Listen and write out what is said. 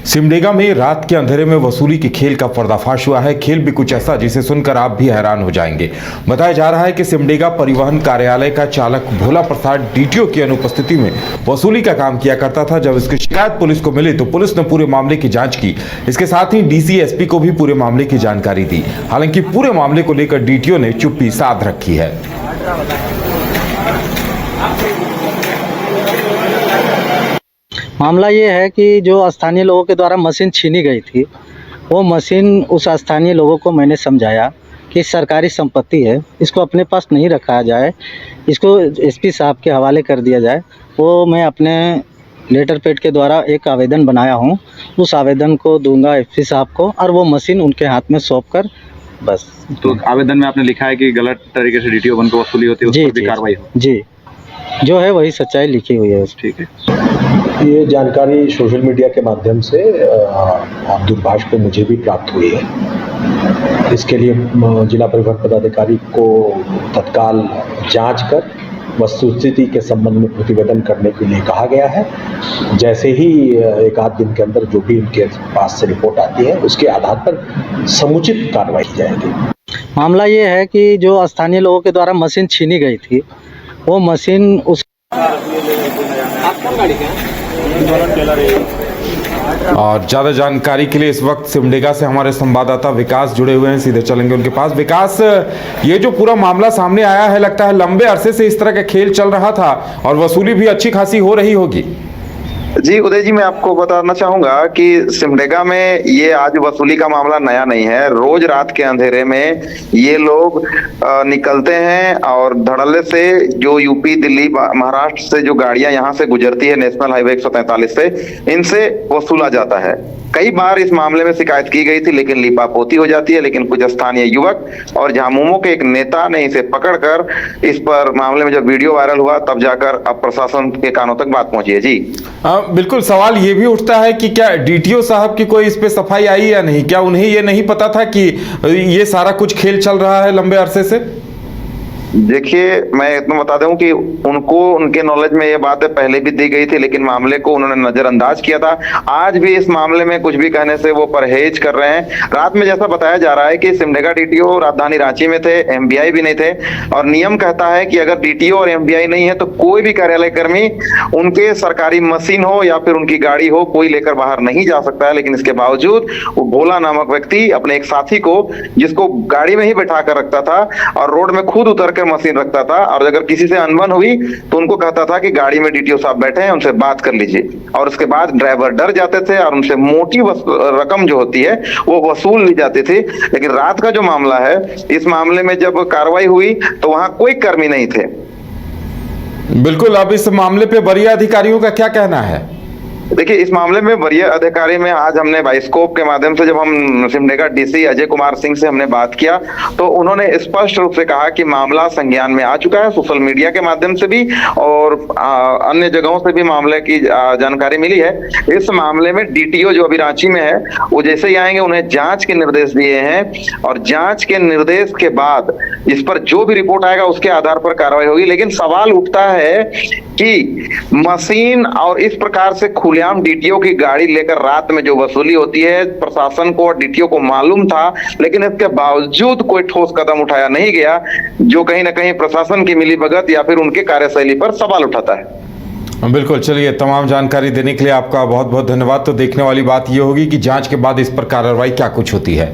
सिमडेगा में रात के अंधेरे में वसूली के खेल का पर्दाफाश हुआ है। खेल भी कुछ ऐसा जिसे सुनकर आप भी हैरान हो जाएंगे। बताया जा रहा है कि सिमडेगा परिवहन कार्यालय का चालक भोला प्रसाद डीटीओ की अनुपस्थिति में वसूली का काम किया करता था। जब इसकी शिकायत पुलिस को मिली तो पुलिस ने पूरे मामले की जांच की। इसके साथ ही डीसी एसपी को भी पूरे मामले की जानकारी दी। हालांकि पूरे मामले को लेकर डीटीओ ने चुप्पी साध रखी है। मामला ये है कि जो स्थानीय लोगों के द्वारा मशीन छीनी गई थी, वो मशीन उस स्थानीय लोगों को मैंने समझाया कि सरकारी संपत्ति है, इसको अपने पास नहीं रखा जाए, इसको एसपी साहब के हवाले कर दिया जाए। वो मैं अपने लेटर पैड के द्वारा एक आवेदन बनाया हूँ, उस आवेदन को दूंगा एसपी साहब को और वो मशीन उनके हाथ में सौंप कर बस। तो आवेदन में आपने लिखा है कि गलत तरीके से डीटीओ बन को वसूली होती है, उस पर भी कार्रवाई हो। जी, जो है वही सच्चाई लिखी हुई है। ठीक है। ये जानकारी सोशल मीडिया के माध्यम से दूरभाष पे मुझे भी प्राप्त हुई है। इसके लिए जिला परिवहन पदाधिकारी को तत्काल जांच कर वस्तुस्थिति के संबंध में प्रतिवेदन करने के लिए कहा गया है। जैसे ही एक आध दिन के अंदर जो भी इनके पास से रिपोर्ट आती है, उसके आधार पर समुचित कार्रवाई की जाएगी। मामला ये है कि जो स्थानीय लोगों के द्वारा मशीन छीनी गई थी, वो मशीन उस और ज्यादा जानकारी के लिए इस वक्त सिमडेगा से हमारे संवाददाता विकास जुड़े हुए हैं, सीधे चलेंगे उनके पास। विकास, ये जो पूरा मामला सामने आया है, लगता है लंबे अरसे से इस तरह का खेल चल रहा था और वसूली भी अच्छी खासी हो रही होगी। जी उदय जी, मैं आपको बताना चाहूंगा कि सिमडेगा में ये आज वसूली का मामला नया नहीं है। रोज रात के अंधेरे में ये लोग निकलते हैं और धड़ल्ले से जो यूपी, दिल्ली, महाराष्ट्र से जो गाड़ियां यहाँ से गुजरती है नेशनल हाईवे 143 से, इनसे वसूला जाता है। कई बार इस मामले में शिकायत की गई थी, लेकिन लिपापोती हो जाती है। लेकिन कुछ स्थानीय युवक और झामुमो के एक नेता ने इसे पकड़कर इस पर मामले में जब वीडियो वायरल हुआ, तब जाकर अब प्रशासन के कानों तक बात पहुंची है। जी बिल्कुल, सवाल ये भी उठता है कि क्या डीटीओ साहब की कोई इस पे सफाई आई या नहीं? क्या उन्हें ये नहीं पता था कि ये सारा कुछ खेल चल रहा है लंबे अरसे से? देखिए, मैं इतना बता दूं कि उनको उनके नॉलेज में ये बातें पहले भी दी गई थी, लेकिन मामले को उन्होंने नजरअंदाज किया था। आज भी इस मामले में कुछ भी कहने से वो परहेज कर रहे हैं। रात में जैसा बताया जा रहा है कि सिमडेगा डीटीओ राजधानी रांची में थे, एमबीआई भी नहीं थे, और नियम कहता है कि अगर डीटीओ और एमबीआई नहीं है तो कोई भी कार्यालय कर्मी उनके सरकारी मशीन हो या फिर उनकी गाड़ी हो, कोई लेकर बाहर नहीं जा सकता है। लेकिन इसके बावजूद वो भोला नामक व्यक्ति अपने एक साथी को, जिसको गाड़ी में ही बैठा कर रखता था और रोड में खुद उतर मशीन रखता था, और अगर किसी से अनबन हुई तो उनको कहता था कि गाड़ी में डीटीओ साहब बैठे हैं, उनसे बात कर लीजिए। और उसके बाद ड्राइवर डर जाते थे और उनसे मोटी रकम जो होती है वो वसूल ली जाती थी। लेकिन रात का जो मामला है, इस मामले में जब कार्रवाई हुई तो वहां कोई कर्मी नहीं थे। बिल्कुल, अब इस मामले पे वरीय अधिकारियों का क्या कहना है? देखिए, इस मामले में वरीय अधिकारी में आज हमने बाइस्कोप के माध्यम से, जब हम सिमडेगा डीसी अजय कुमार सिंह से हमने बात किया, तो उन्होंने स्पष्ट रूप से कहा कि मामला संज्ञान में आ चुका है। सोशल मीडिया के माध्यम से भी और अन्य जगहों से भी मामले की जानकारी मिली है। इस मामले में डीटीओ जो अभी रांची में है, वो जैसे ही आएंगे उन्हें जांच के निर्देश दिए हैं, और जांच के निर्देश के बाद इस पर जो भी रिपोर्ट आएगा उसके आधार पर कार्रवाई होगी। लेकिन सवाल उठता है कि मशीन और इस प्रकार से खुलेआम डीटीओ की गाड़ी लेकर रात में जो वसूली होती है, प्रशासन को और डीटीओ को मालूम था, लेकिन इसके बावजूद कोई ठोस कदम उठाया नहीं गया, जो कहीं ना कहीं प्रशासन की मिलीभगत या फिर उनके कार्यशैली पर सवाल उठाता है। बिल्कुल, चलिए, तमाम जानकारी देने के लिए आपका बहुत बहुत धन्यवाद। तो देखने वाली बात यह होगी कि जांच के बाद इस पर कार्रवाई क्या कुछ होती है।